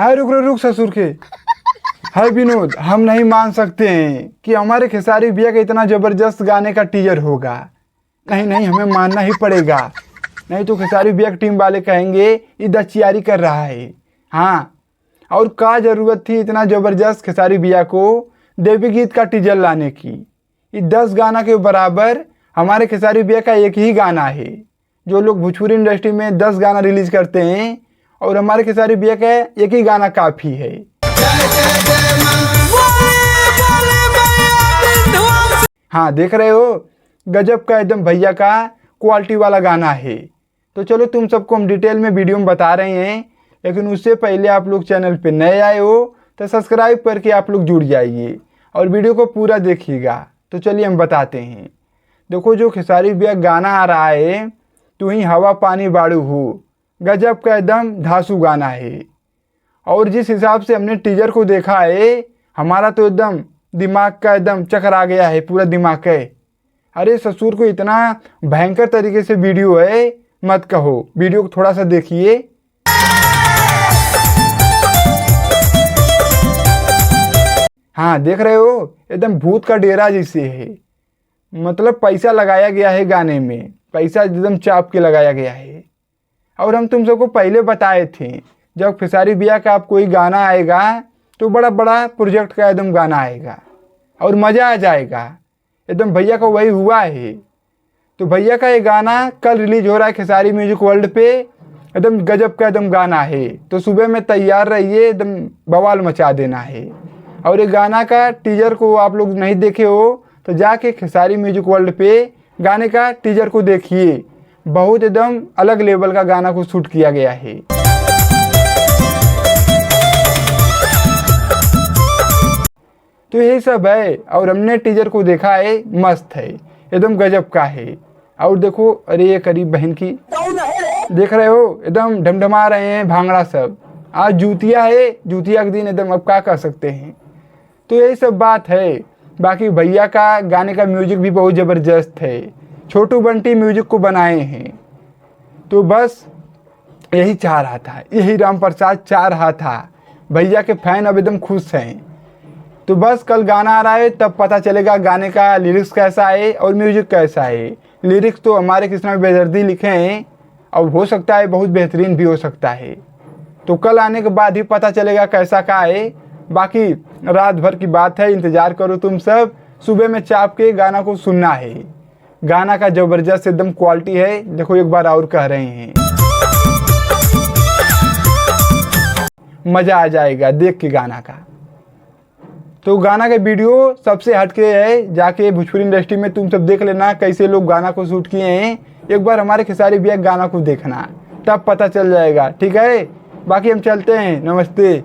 हाय रुक रुक रुक ससुर के। हाय विनोद, हम नहीं मान सकते हैं कि हमारे खेसारी भैया का इतना ज़बरदस्त गाने का टीजर होगा। नहीं नहीं, हमें मानना ही पड़ेगा, नहीं तो खेसारी भैया की टीम वाले कहेंगे ये दचियारी कर रहा है। हाँ, और क्या ज़रूरत थी इतना ज़बरदस्त खेसारी भैया को देवी गीत का टीजर लाने की। ये 10 गाना के बराबर हमारे खेसारी भैया का एक ही गाना है। जो लोग भोजपुरी इंडस्ट्री में 10 गाना रिलीज करते हैं और हमारे खेसारी भैया का एक ही गाना काफ़ी है। हाँ, देख रहे हो, गजब का एकदम भैया का क्वालिटी वाला गाना है। तो चलो तुम सबको हम डिटेल में वीडियो में बता रहे हैं, लेकिन उससे पहले आप लोग चैनल पे नए आए हो तो सब्सक्राइब करके आप लोग जुड़ जाइए और वीडियो को पूरा देखिएगा। तो चलिए हम बताते हैं। देखो, जो खेसारी भैया गाना आ रहा है, तू ही हवा पानी बाड़ू हो, गजब का एकदम धांसू गाना है। और जिस हिसाब से हमने टीजर को देखा है, हमारा तो एकदम दिमाग का एकदम चक्कर आ गया है, पूरा दिमाग है। अरे ससुर को इतना भयंकर तरीके से वीडियो है, मत कहो। वीडियो को थोड़ा सा देखिए। हाँ, देख रहे हो, एकदम भूत का डेरा जैसे है। मतलब पैसा लगाया गया है गाने में, पैसा एकदम चाप के लगाया गया है। और हम तुम सबको पहले बताए थे, जब खेसारी भैया का आप कोई गाना आएगा तो बड़ा बड़ा प्रोजेक्ट का एकदम गाना आएगा और मज़ा आ जाएगा। एकदम भैया का वही हुआ है। तो भैया का ये गाना कल रिलीज हो रहा है खेसारी म्यूजिक वर्ल्ड पे। एकदम गजब का एकदम गाना है, तो सुबह में तैयार रहिए, एकदम बवाल मचा देना है। और ये गाना का टीजर को आप लोग नहीं देखे हो तो जाके खेसारी म्यूजिक वर्ल्ड पे गाने का टीजर को देखिए। बहुत एकदम अलग लेवल का गाना को शूट किया गया है। तो यही सब है, और हमने टीजर को देखा है, मस्त है, एकदम गजब का है। और देखो, अरे ये करीब बहन की देख रहे हो, एकदम ढमढमा रहे हैं भांगड़ा सब। आज जूतिया है, जूतिया के दिन एकदम अब क्या कर सकते हैं। तो यही सब बात है। बाकी भैया का गाने का म्यूजिक भी बहुत ज़बरदस्त है। छोटू बंटी म्यूजिक को बनाए हैं। तो बस यही चाह रहा था, यही राम प्रसाद चाह रहा था। भैया के फैन अब एकदम खुश हैं। तो बस कल गाना आ रहा है, तब पता चलेगा गाने का लिरिक्स कैसा है और म्यूजिक कैसा है। लिरिक्स तो हमारे कृष्णा बेदर्दी लिखे हैं, और हो सकता है बहुत बेहतरीन भी हो सकता है। तो कल आने के बाद ही पता चलेगा कैसा क्या है। बाकी रात भर की बात है, इंतज़ार करो तुम सब। सुबह में चाप के गाना को सुनना है। गाना का ज़बरदस्त एकदम क्वालिटी है। देखो, एक बार और कह रहे हैं, मज़ा आ जाएगा देख के गाना का। तो गाना का वीडियो सबसे हटके है, जाके भोजपुरी इंडस्ट्री में तुम सब देख लेना कैसे लोग गाना को शूट किए हैं। एक बार हमारे खेसारी भैया गाना को देखना, तब पता चल जाएगा। ठीक है, बाकी हम चलते हैं, नमस्ते।